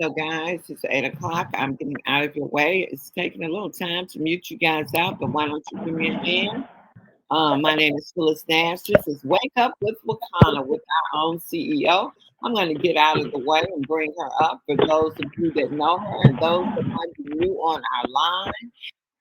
So, guys, it's 8 o'clock. I'm getting out of your way. It's taking a little time to mute you guys out, but why don't you give me a hand? My name is Phyllis Nash. This is Wake Up with Wakana with our own CEO. I'm going to get out of the way and bring her up for those of you that know her and those that might be new on our line.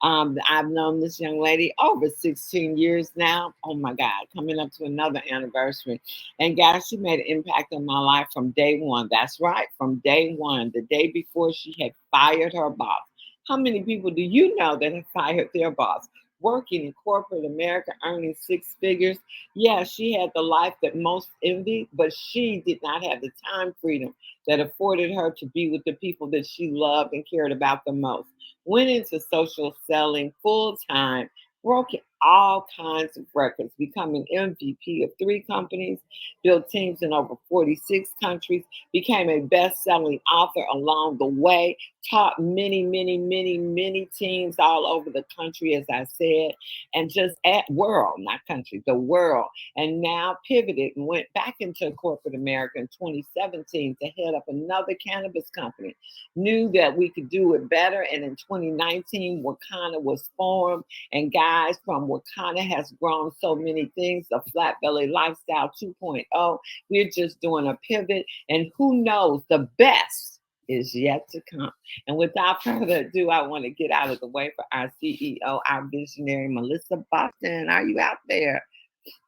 I've known this young lady over 16 years now. Oh my God, coming up to another anniversary. And guys, she made an impact on my life from day one. That's right, from day one, the day before she had fired her boss. How many people do you know that have fired their boss? Working in corporate America, earning six figures. Yeah, she had the life that most envy, but she did not have the time freedom that afforded her to be with the people that she loved and cared about the most. Went into social selling full time, broke all kinds of records, becoming MVP of three companies, built teams in over 46 countries, became a best selling author along the way, taught many, many, many, many teams all over the country, as I said, and just at world, not country, the world. And now pivoted and went back into corporate America in 2017 to head up another cannabis company. Knew that we could do it better. And in 2019, Wakana was formed. And guys, from Wakana has grown so many things. The Flat Belly Lifestyle 2.0. We're just doing a pivot. And who knows, the best is yet to come. And without further ado, I want to get out of the way for our CEO, our visionary, Melissa Boston. Are you out there?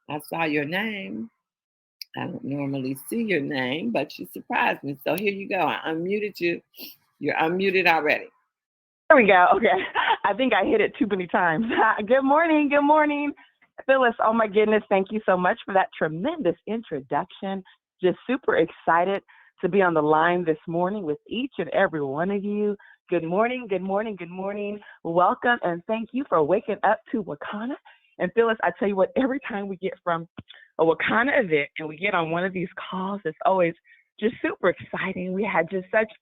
I saw your name. I don't normally see your name, but you surprised me. So here you go. I unmuted you. You're unmuted already. There we go. Okay. I think I hit it too many times. Good morning. Good morning, Phyllis. Oh my goodness. Thank you so much for that tremendous introduction. Just super excited to be on the line this morning with each and every one of you. Good morning. Good morning. Good morning. Welcome. And thank you for waking up to Wakana. And Phyllis, I tell you what, every time we get from a Wakana event and we get on one of these calls, it's always just super exciting. We had just such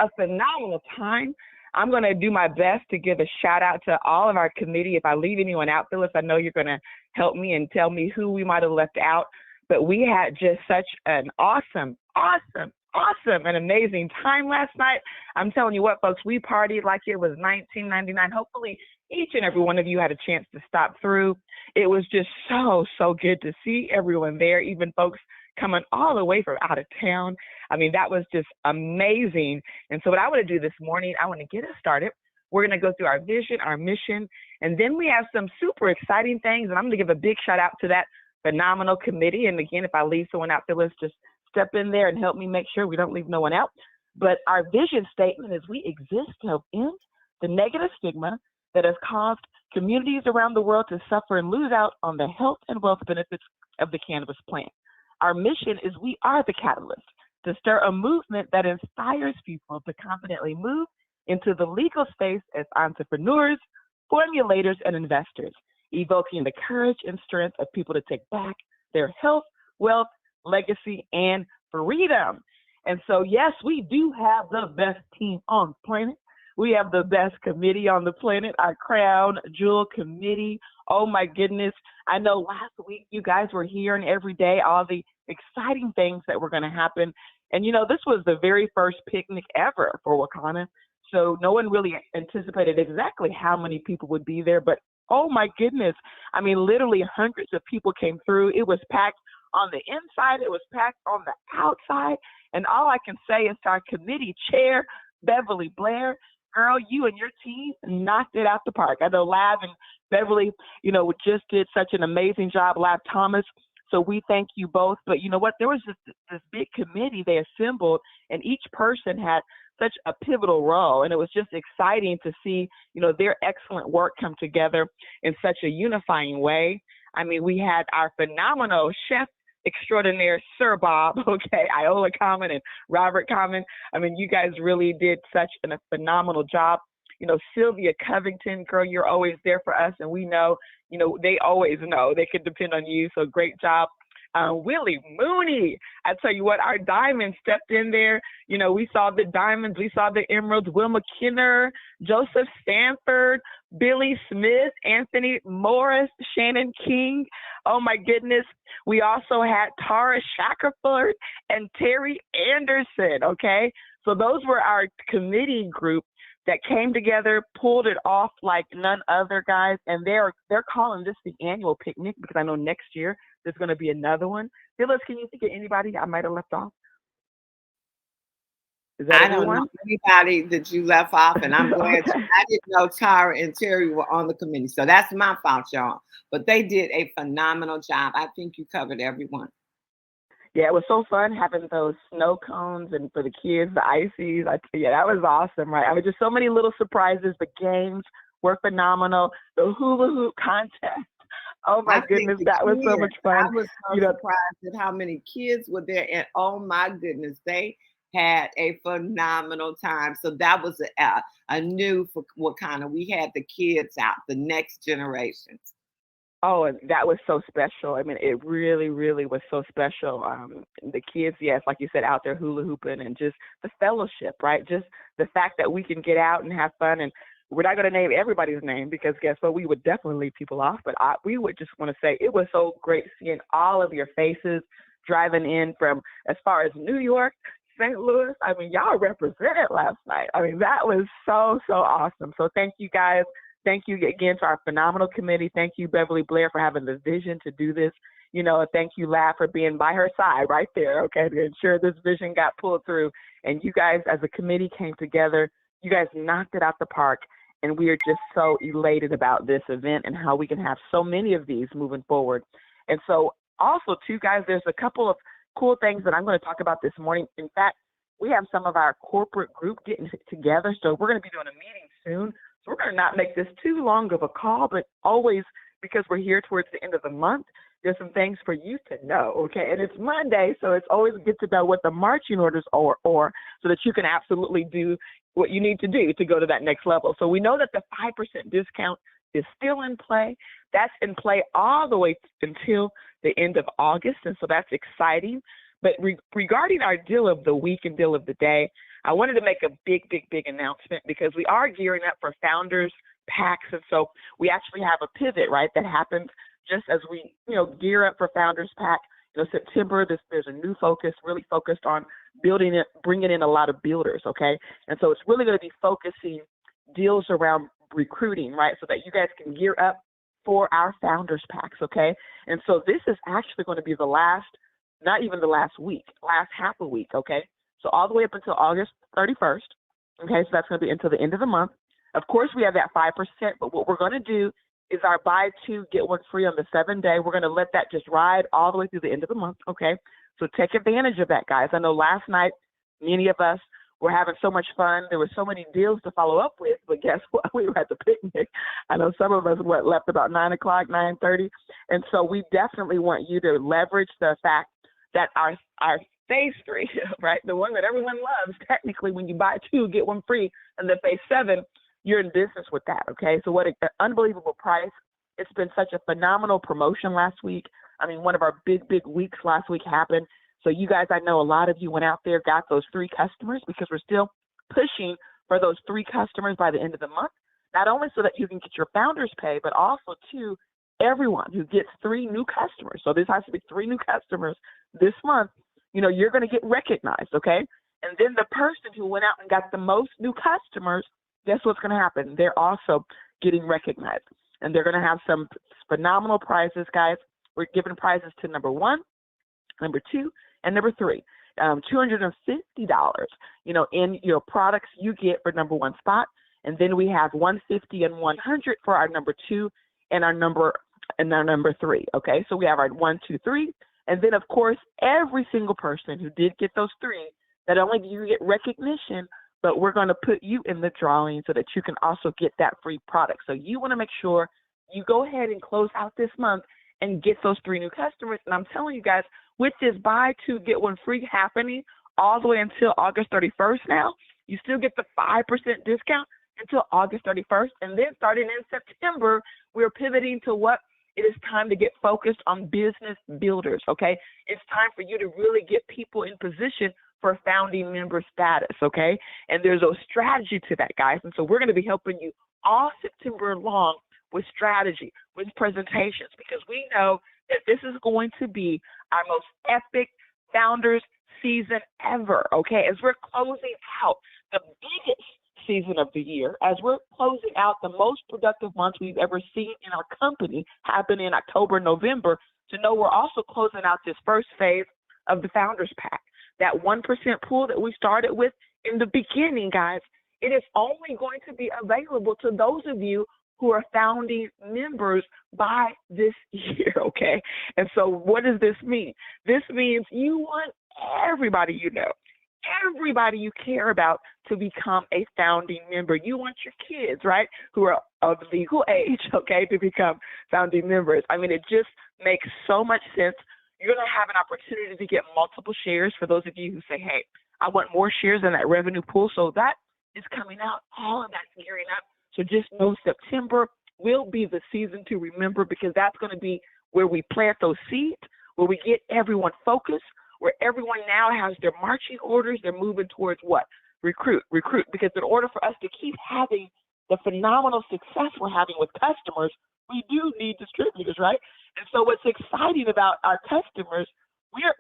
a phenomenal time. I'm going to do my best to give a shout out to all of our committee. If I leave anyone out, Phyllis, I know you're going to help me and tell me who we might have left out. But we had just such an awesome and amazing time last night. I'm telling you what, folks, we partied like it was 1999. Hopefully, each and every one of you had a chance to stop through. It was just so good to see everyone there, even folks coming all the way from out of town. I mean, that was just amazing. And so what I want to do this morning, I want to get us started. We're going to go through our vision, our mission, and then we have some super exciting things. And I'm going to give a big shout out to that phenomenal committee. And again, if I leave someone out, Phyllis, just step in there and help me make sure we don't leave no one out. But our vision statement is we exist to help end the negative stigma that has caused communities around the world to suffer and lose out on the health and wealth benefits of the cannabis plant. Our mission is we are the catalyst to stir a movement that inspires people to confidently move into the legal space as entrepreneurs, formulators, and investors, evoking the courage and strength of people to take back their health, wealth, legacy, and freedom. And so, yes, we do have the best team on the planet. We have the best committee on the planet, our crown jewel committee. Oh my goodness. I know last week you guys were hearing every day all the exciting things that were going to happen. And you know, this was the very first picnic ever for Wakana. So no one really anticipated exactly how many people would be there, but oh my goodness. I mean, literally hundreds of people came through. It was packed on the inside. It was packed on the outside. And all I can say is to our committee chair, Beverly Blair, girl, you and your team knocked it out the park. I know Lav and Beverly, you know, just did such an amazing job, Lav Thomas. So we thank you both. But you know what? There was just this big committee they assembled, and each person had such a pivotal role. And it was just exciting to see, you know, their excellent work come together in such a unifying way. I mean, we had our phenomenal chef extraordinaire, Sir Bob, okay, Iola Common and Robert Common. I mean, you guys really did such a phenomenal job. You know, Sylvia Covington, girl, you're always there for us. And we know, you know, they always know they can depend on you. So great job. Willie Mooney. I tell you what, our diamonds stepped in there. You know, we saw the diamonds, we saw the emeralds, Will McKinner, Joseph Stanford, Billy Smith, Anthony Morris, Shannon King. Oh my goodness. We also had Tara Shackelford and Terry Anderson. Okay. So those were our committee group that came together, pulled it off like none other, guys. And they're calling this the annual picnic because I know next year there's going to be another one. Phyllis, can you think of anybody I might have left off? Is that I don't everyone? know anybody that you left off, and I'm glad Okay. I didn't know Tara and Terry were on the committee. So that's my fault, y'all. But they did a phenomenal job. I think you covered everyone. Yeah, it was so fun having those snow cones and for the kids, the ices. Yeah, that was awesome, right? I mean, just so many little surprises. The games were phenomenal. The hula hoop contest. Oh my I think goodness, the that was so kids, much fun. I was You so know, surprised at how many kids were there. And oh my goodness, they had a phenomenal time. So that was a new for what kind of we had the kids out, the next generations. oh, and that was so special. I mean, it really, really was so special. The kids, yes, like you said, out there hula hooping and just the fellowship, right? Just the fact that we can get out and have fun. And we're not going to name everybody's name because guess what? We would definitely leave people off. But we would just want to say it was so great seeing all of your faces driving in from as far as New York, St. Louis. I mean, y'all represented last night. I mean, that was so, so awesome. So thank you guys. Thank you again to our phenomenal committee. Thank you, Beverly Blair, for having the vision to do this. You know, thank you, Lav, for being by her side right there, okay, to ensure this vision got pulled through. And you guys, as a committee, came together. You guys knocked it out the park. And we are just so elated about this event and how we can have so many of these moving forward. And so also, too, guys, there's a couple of cool things that I'm going to talk about this morning. In fact, we have some of our corporate group getting together. So we're going to be doing a meeting soon. So we're going to not make this too long of a call, but always, because we're here towards the end of the month, there's some things for you to know, okay? And it's Monday, so it's always good to know what the marching orders are, so that you can absolutely do what you need to do to go to that next level. So we know that the 5% discount is still in play. That's in play all the way until the end of August, and so that's exciting. But regarding our deal of the week and deal of the day, I wanted to make a big announcement because we are gearing up for Founders Packs. And so we actually have a pivot, right, that happens just as we, gear up for Founders Pack. September, there's a new focus, really focused on building it, bringing in a lot of builders, okay? And so it's really going to be focusing deals around recruiting, right, so that you guys can gear up for our Founders Packs, okay? And so this is actually going to be the last, not even the last week, last half a week, okay? So all the way up until August 31st, okay? So that's going to be until the end of the month. Of course, we have that 5%, but what we're going to do is our buy two, get one free on the 7-day. We're going to let that just ride all the way through the end of the month, okay? So take advantage of that, guys. I know last night, many of us were having so much fun. There were so many deals to follow up with, but guess what? We were at the picnic. I know some of us left about 9 o'clock, 9:30. And so we definitely want you to leverage the fact that our phase 3, right, the one that everyone loves, technically when you buy two, get one free, and then phase 7, you're in business with that, okay? So what an unbelievable price. It's been such a phenomenal promotion last week. I mean, one of our big weeks last week happened. So you guys, I know a lot of you went out there, got those 3 customers because we're still pushing for those 3 customers by the end of the month, not only so that you can get your founders pay, but also to everyone who gets 3 new customers. So this has to be 3 new customers this month. You're going to get recognized, okay? And then the person who went out and got the most new customers, guess what's going to happen? They're also getting recognized. And they're going to have some phenomenal prizes, guys. We're giving prizes to number 1, number 2, and number 3. $250, in your products you get for number 1 spot. And then we have $150 and $100 for our number 2 and our number 3. Okay, so we have our 1, 2, 3. And then, of course, every single person who did get those 3, not only do you get recognition, but we're going to put you in the drawing so that you can also get that free product. So you want to make sure you go ahead and close out this month and get those 3 new customers. And I'm telling you guys, with this buy two, get one free happening all the way until August 31st now, you still get the 5% discount until August 31st. And then starting in September, we're pivoting to what? It is time to get focused on business builders, okay? It's time for you to really get people in position for founding member status, okay? And there's a strategy to that, guys. And so we're going to be helping you all September long with strategy, with presentations, because we know that this is going to be our most epic founders season ever, okay? As we're closing out the biggest season of the year, as we're closing out the most productive months we've ever seen in our company happen in October, November, to know we're also closing out this first phase of the Founders Pack. That 1% pool that we started with in the beginning, guys, it is only going to be available to those of you who are founding members by this year, okay? And so what does this mean? This means you want everybody you know, everybody you care about to become a founding member. You want your kids, right, who are of legal age, okay, to become founding members. I mean, it just makes so much sense. You're going to have an opportunity to get multiple shares for those of you who say, hey, I want more shares in that revenue pool. So that is coming out. All of that's gearing up. So just know September will be the season to remember, because that's going to be where we plant those seeds, where we get everyone focused, where everyone now has their marching orders. They're moving towards what? Recruit. Because in order for us to keep having the phenomenal success we're having with customers, we do need distributors, right? And so what's exciting about our customers,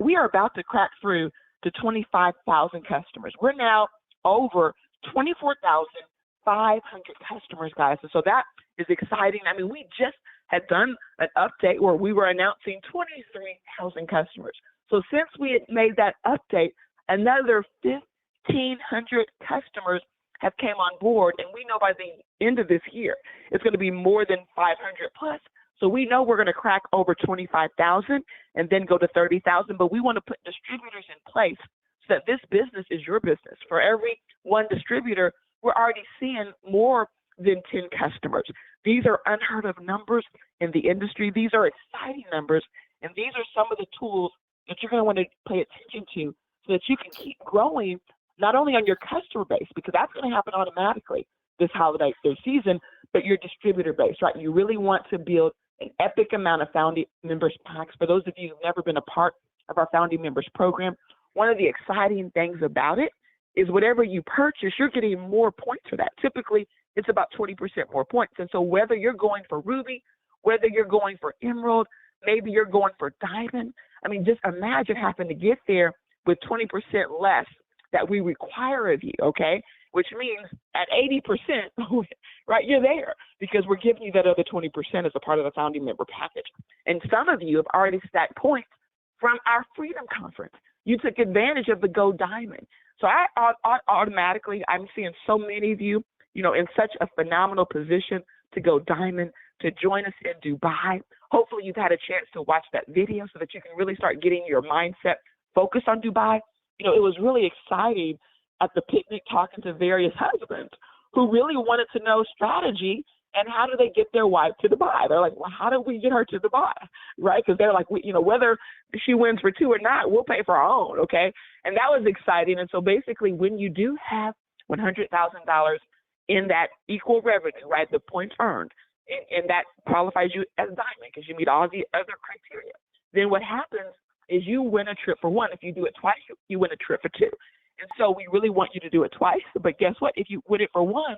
we are about to crack through to 25,000 customers. We're now over 24,500 customers, guys. And so that is exciting. I mean, we just had done an update where we were announcing 23,000 customers. So since we had made that update, another 1,500 customers have came on board, and we know by the end of this year, it's going to be more than 500 plus. So we know we're going to crack over 25,000 and then go to 30,000, but we want to put distributors in place so that this business is your business. For every one distributor, we're already seeing more than 10 customers. These are unheard of numbers in the industry. These are exciting numbers, and these are some of the tools that you're going to want to pay attention to so that you can keep growing, not only on your customer base, because that's going to happen automatically this holiday season, but your distributor base, right? You really want to build an epic amount of founding members packs. For those of you who've never been a part of our founding members program, one of the exciting things about it is whatever you purchase, you're getting more points for that. Typically, it's about 20% more points. And so whether you're going for Ruby, whether you're going for Emerald, maybe you're going for Diamond, I mean, just imagine having to get there with 20% less that we require of you, okay? Which means at 80%, right, you're there because we're giving you that other 20% as a part of the founding member package. And some of you have already stacked points from our Freedom Conference. You took advantage of the Go Diamond. So I automatically, I'm seeing so many of you, you know, in such a phenomenal position to go Diamond, to join us in Dubai. Hopefully you've had a chance to watch that video so that you can really start getting your mindset focused on Dubai. You know, it was really exciting at the picnic talking to various husbands who really wanted to know strategy and how do they get their wife to Dubai. They're like, well, how do we get her to Dubai, right? Because they're like, you know, whether she wins for two or not, we'll pay for our own, okay? And that was exciting. And so basically when you do have $100,000 in that equal revenue, right, the points earned, and that qualifies you as Diamond because you meet all the other criteria, then what happens is you win a trip for one. If you do it twice, you win a trip for two. And so we really want you to do it twice. But guess what? If you win it for one,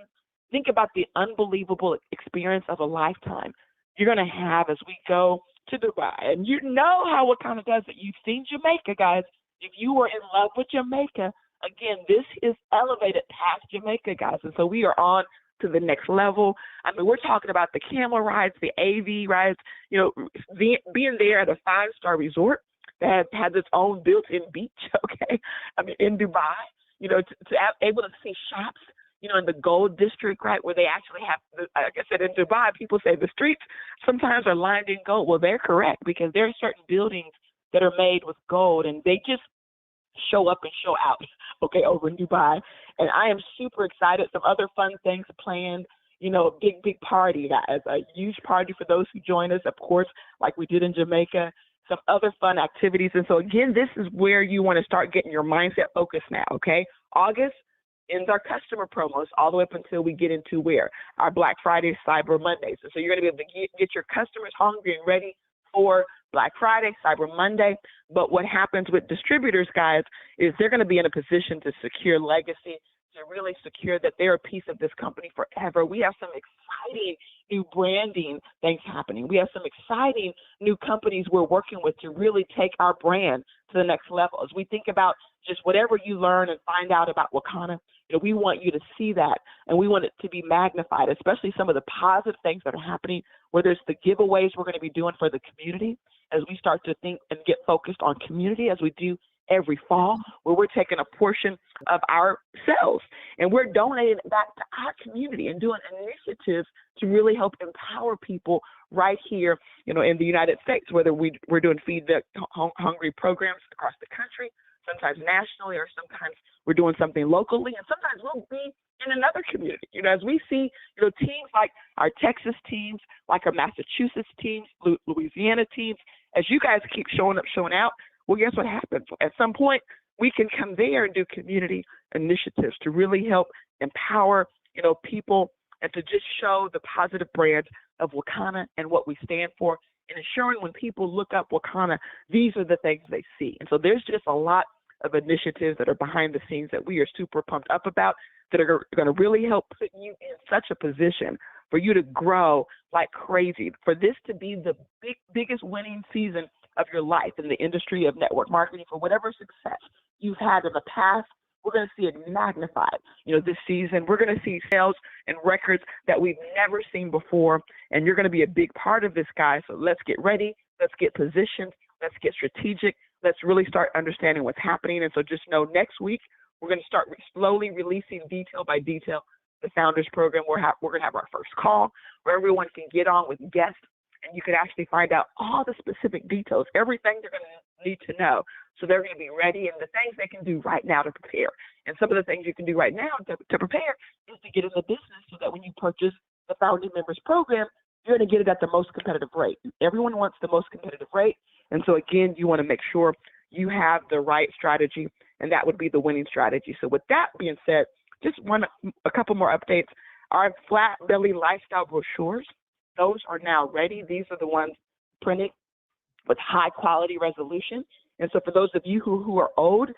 think about the unbelievable experience of a lifetime you're going to have as we go to Dubai. And you know how WAKANNA does it. You've seen Jamaica, guys. If you were in love with Jamaica, again, this is elevated past Jamaica, guys. And so we are on to the next level. I mean, we're talking about the camel rides, the AV rides, you know, being there at a 5-star resort that has its own built-in beach, okay? I mean, in Dubai, you know, to able to see shops, you know, in the gold district, right, where they actually have, like I said, in Dubai, people say the streets sometimes are lined in gold. Well, they're correct because there are certain buildings that are made with gold, and they just show up and show out, okay, over in Dubai. And I am super excited. Some other fun things planned, you know, a big party, guys, a huge party for those who join us, of course, like we did in Jamaica, some other fun activities. And so, again, this is where you want to start getting your mindset focused now, okay? August, ends our customer promos all the way up until we get into where? Our Black Friday, Cyber Mondays. And so you're going to be able to get your customers hungry and ready for Black Friday, Cyber Monday. But what happens with distributors, guys, is they're going to be in a position to secure legacy, to really secure that they're a piece of this company forever. We have some exciting new branding things happening. We have some exciting new companies we're working with to really take our brand to the next level. As we think about just whatever you learn and find out about WAKANNA, we want you to see that, and we want it to be magnified, especially some of the positive things that are happening, whether it's the giveaways we're going to be doing for the community as we start to think and get focused on community as we do every fall, where we're taking a portion of our sales and we're donating it back to our community and doing initiatives to really help empower people right here, in the United States, whether we're doing Feed the Hungry programs across the country, sometimes nationally, or sometimes we're doing something locally, and sometimes we'll be in another community. As we see, teams like our Texas teams, like our Massachusetts teams, Louisiana teams, as you guys keep showing up, showing out, well, guess what happens? At some point, we can come there and do community initiatives to really help empower, people and to just show the positive brand of WAKANNA and what we stand for, and ensuring when people look up WAKANNA, these are the things they see. And so there's just a lot of initiatives that are behind the scenes that we are super pumped up about that are going to really help put you in such a position for you to grow like crazy, for this to be the biggest winning season of your life in the industry of network marketing. For whatever success you've had in the past, we're going to see it magnified. This season, we're going to see sales and records that we've never seen before, and you're going to be a big part of this, guys. So let's get ready. Let's get positioned. Let's get strategic. Let's really start understanding what's happening. And so just know next week, we're going to start slowly releasing detail by detail the Founders Program. We're going to have our first call where everyone can get on with guests, and you can actually find out all the specific details, everything they're going to need to know. So they're going to be ready, and the things they can do right now to prepare. And some of the things you can do right now to prepare is to get in the business so that when you purchase the Founding Members Program, you're going to get it at the most competitive rate. Everyone wants the most competitive rate. And so, again, you want to make sure you have the right strategy, and that would be the winning strategy. So with that being said, just a couple more updates. Our flat belly lifestyle brochures, those are now ready. These are the ones printed with high quality resolution. And so for those of you who are old,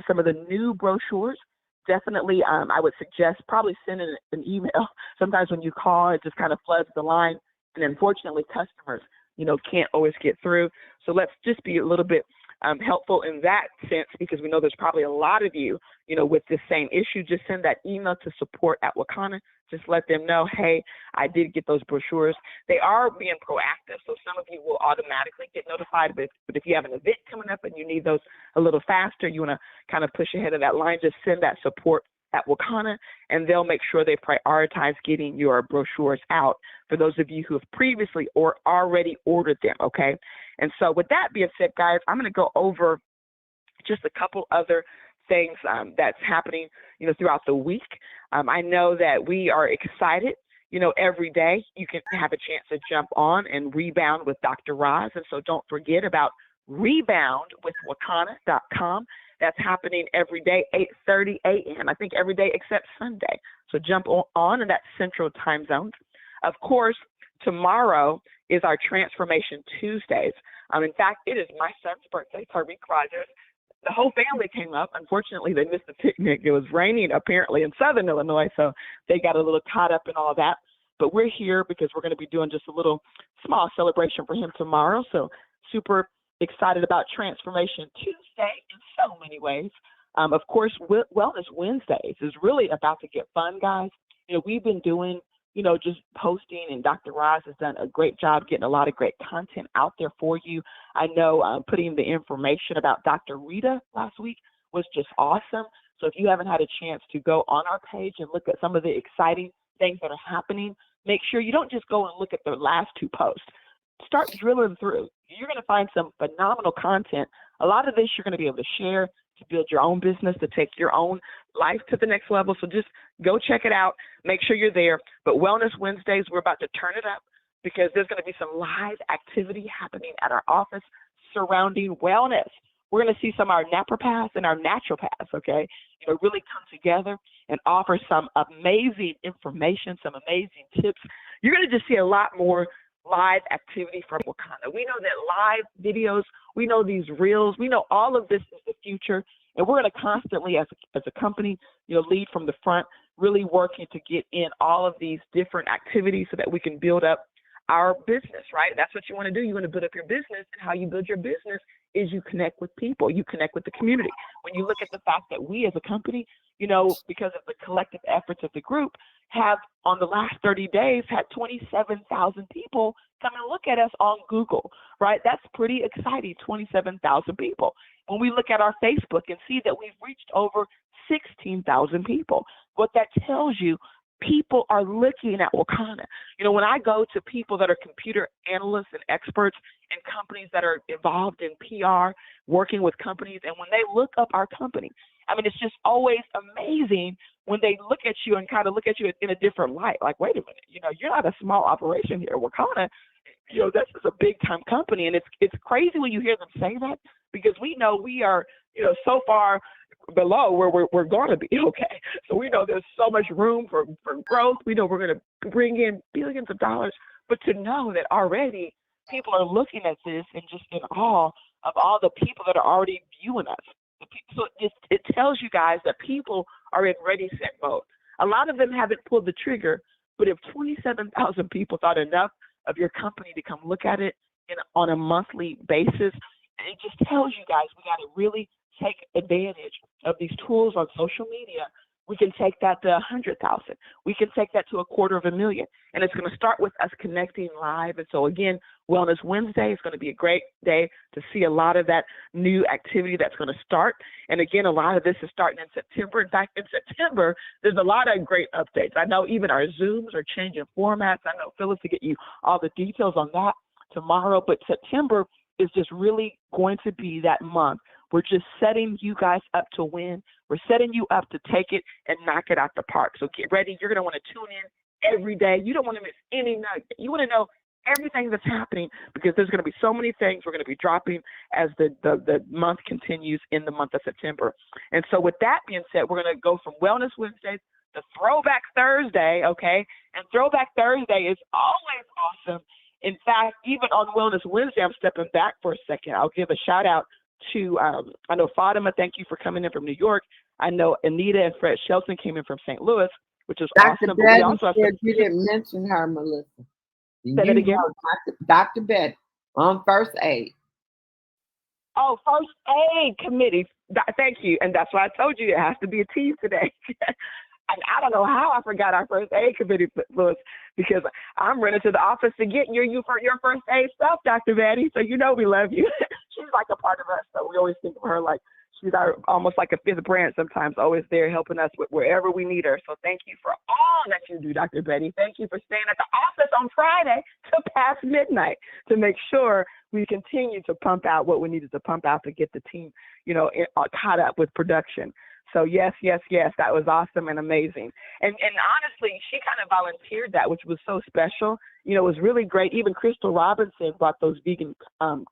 some of the new brochures, definitely I would suggest probably sending an email. Sometimes when you call, it just kind of floods the line. And unfortunately, customers, can't always get through. So let's just be a little bit helpful in that sense, because we know there's probably a lot of you, with this same issue. Just send that email to support@WAKANNA. Just let them know, hey, I did get those brochures. They are being proactive, so some of you will automatically get notified. But if you have an event coming up and you need those a little faster, you want to kind of push ahead of that line, just send that support@WAKANNA, and they'll make sure they prioritize getting your brochures out for those of you who have previously or already ordered them, okay? And so with that being said, guys, I'm going to go over just a couple other things that's happening, throughout the week. I know that we are excited. Every day you can have a chance to jump on and rebound with Dr. Roz. And so don't forget about Rebound with wakanna.com. That's happening every day, 8:30 a.m. I think every day except Sunday. So jump on in that Central Time Zone. Of course, tomorrow is our Transformation Tuesdays. In fact, it is my son's birthday, Tariq Rogers. The whole family came up. Unfortunately, they missed the picnic. It was raining apparently in Southern Illinois, so they got a little caught up in all that. But we're here because we're going to be doing just a little small celebration for him tomorrow. So super excited about Transformation Tuesday in so many ways. Of course, Wellness Wednesdays is really about to get fun, guys. We've been doing, just posting, and Dr. Roz has done a great job getting a lot of great content out there for you. I know putting the information about Dr. Rita last week was just awesome. So if you haven't had a chance to go on our page and look at some of the exciting things that are happening, make sure you don't just go and look at the last two posts. Start drilling through. You're going to find some phenomenal content. A lot of this you're going to be able to share to build your own business, to take your own life to the next level. So just go check it out. Make sure you're there. But Wellness Wednesdays, we're about to turn it up because there's going to be some live activity happening at our office surrounding wellness. we're going to see some of our naturopaths and our naturopaths, okay, really come together and offer some amazing information, some amazing tips. You're going to just see a lot more live activity from WAKANNA. We know that live videos, we know these reels, we know all of this is the future, and we're going to constantly, as a company, lead from the front, really working to get in all of these different activities so that we can build up our business, right? That's what you want to do. You want to build up your business, and how you build your business is you connect with people, you connect with the community. When you look at the fact that we as a company, because of the collective efforts of the group, have on the last 30 days had 27,000 people come and look at us on Google, right? That's pretty exciting, 27,000 people. When we look at our Facebook and see that we've reached over 16,000 people, what that tells you, people are looking at WAKANNA. When I go to people that are computer analysts and experts and companies that are involved in PR, working with companies, and when they look up our company, it's just always amazing when they look at you and kind of look at you in a different light. Like, wait a minute, you're not a small operation here. WAKANNA, this is a big time company. And it's crazy when you hear them say that, because we know we are, so far below where we're going to be, okay? So we know there's so much room for growth. We know we're going to bring in billions of dollars, but to know that already people are looking at this and just in awe of all the people that are already viewing us. So it tells you guys that people are in ready, set mode. A lot of them haven't pulled the trigger, but if 27,000 people thought enough of your company to come look at it on a monthly basis, it just tells you guys we got to really take advantage of these tools on social media. We can take that to 100,000. We can take that to 250,000. And it's going to start with us connecting live. And so again, Wellness Wednesday is going to be a great day to see a lot of that new activity that's going to start. And again, a lot of this is starting in September. In fact, in September, there's a lot of great updates. I know even our Zooms are changing formats. I know Phyllis will get you all the details on that tomorrow. But September is just really going to be that month. We're just setting you guys up to win. We're setting you up to take it and knock it out the park. So get ready. You're going to want to tune in every day. You don't want to miss any nugget. You want to know everything that's happening, because there's going to be so many things we're going to be dropping as the month continues in the month of September. And so with that being said, we're going to go from Wellness Wednesdays to Throwback Thursday, okay? And Throwback Thursday is always awesome. In fact, even on Wellness Wednesday, I'm stepping back for a second. I'll give a shout out to, I know Fatima, thank you for coming in from New York. I know Anita and Fred Shelton came in from St. Louis, which is Dr. awesome. Betty But we also have said you didn't mention her, Melissa. Say that again? Dr. Betty on first aid. Oh, first aid committee. Thank you. And that's why I told you it has to be a team today. And I don't know how I forgot our first aid committee, Louis, because I'm running to the office to get you for your first aid stuff, Dr. Betty. So we love you. She's like a part of us. So we always think of her like she's almost like a fifth branch sometimes, always there helping us with wherever we need her. So thank you for all that you do, Dr. Betty. Thank you for staying at the office on Friday till past midnight to make sure we continue to pump out what we needed to pump out to get the team, caught up with production. So yes, that was awesome and amazing. And honestly, she kind of volunteered that, which was so special. It was really great. Even Crystal Robinson brought those vegan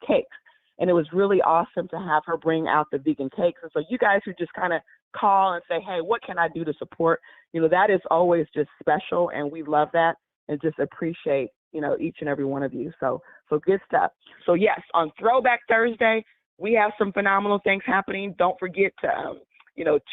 cakes. And it was really awesome to have her bring out the vegan cakes. And so you guys who just kind of call and say, hey, what can I do to support? That is always just special. And we love that and just appreciate, each and every one of you. So good stuff. So yes, on Throwback Thursday, we have some phenomenal things happening. Don't forget to,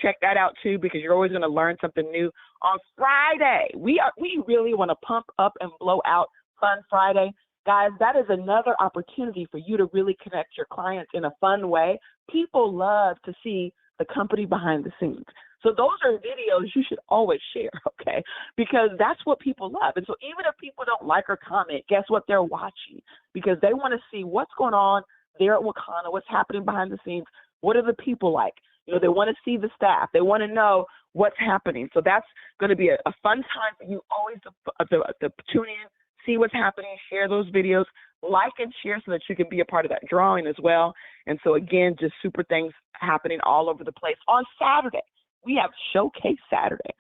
check that out too, because you're always going to learn something new. On Friday, we really want to pump up and blow out Fun Friday. Guys, that is another opportunity for you to really connect your clients in a fun way. People love to see the company behind the scenes. So those are videos you should always share, okay? Because that's what people love. And so even if people don't like or comment, guess what? They're watching because they want to see what's going on there at WAKANNA, what's happening behind the scenes. What are the people like? They want to see the staff. They want to know what's happening. So that's going to be a fun time for you always to tune in, see what's happening, share those videos, like and share so that you can be a part of that drawing as well. And so again, just super things happening all over the place. On Saturday, we have Showcase Saturday.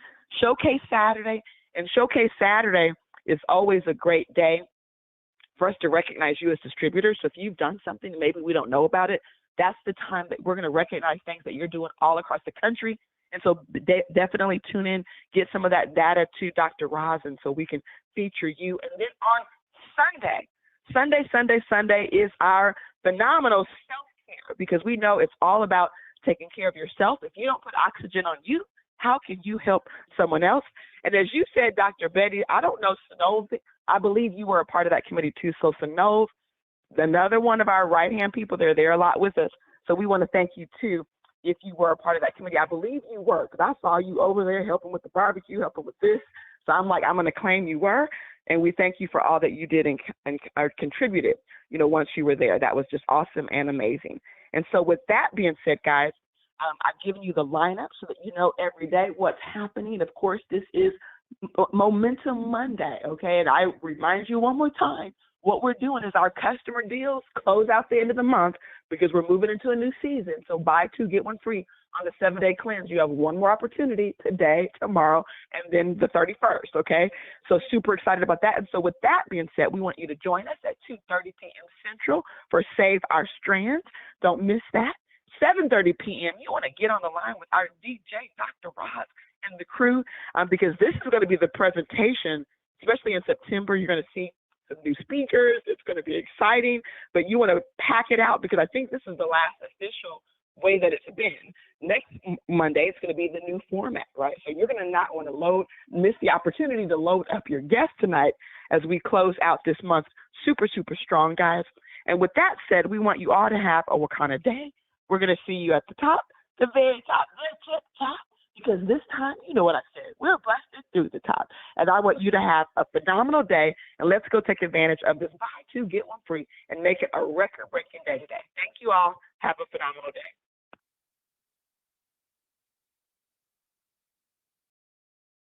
Showcase Saturday, and Showcase Saturday is always a great day for us to recognize you as distributors. So if you've done something, maybe we don't know about it, that's the time that we're going to recognize things that you're doing all across the country. And so definitely tune in, get some of that data to Dr. Roz, and so we can feature you. And then on Sunday is our phenomenal self-care, because we know it's all about taking care of yourself. If you don't put oxygen on you, how can you help someone else? And as you said, Dr. Betty, I don't know, Sonove, I believe you were a part of that committee too. So Sonove, another one of our right-hand people, they're there a lot with us. So we want to thank you too, if you were a part of that committee. I believe you were, because I saw you over there helping with the barbecue, helping with this. So I'm like, I'm going to claim you were. And we thank you for all that you did and contributed, once you were there. That was just awesome and amazing. And so with that being said, guys, I've given you the lineup so that you know every day what's happening. Of course, this is Momentum Monday, okay? And I remind you one more time, what we're doing is our customer deals close out the end of the month, because we're moving into a new season. So buy 2, get 1 free on the 7-day cleanse. You have one more opportunity today, tomorrow, and then the 31st, okay? So super excited about that. And so with that being said, we want you to join us at 2:30 p.m. Central for Save Our Strands. Don't miss that. 7:30 p.m., you want to get on the line with our DJ, Dr. Roz, and the crew, because this is going to be the presentation, especially in September. You're going to see some new speakers. It's going to be exciting, but you want to pack it out, because I think this is the last official way that it's been. Next Monday, it's going to be the new format, right? So you're going to not want to miss the opportunity to load up your guests tonight as we close out this month super, super strong, guys. And with that said, we want you all to have a WAKANNA day. We're going to see you at the top, the very top, the top, because this time, you know what I said, we're busted through the top. And I want you to have a phenomenal day, and let's go take advantage of this buy 2, get 1 free, and make it a record-breaking day today. Thank you all. Have a phenomenal day.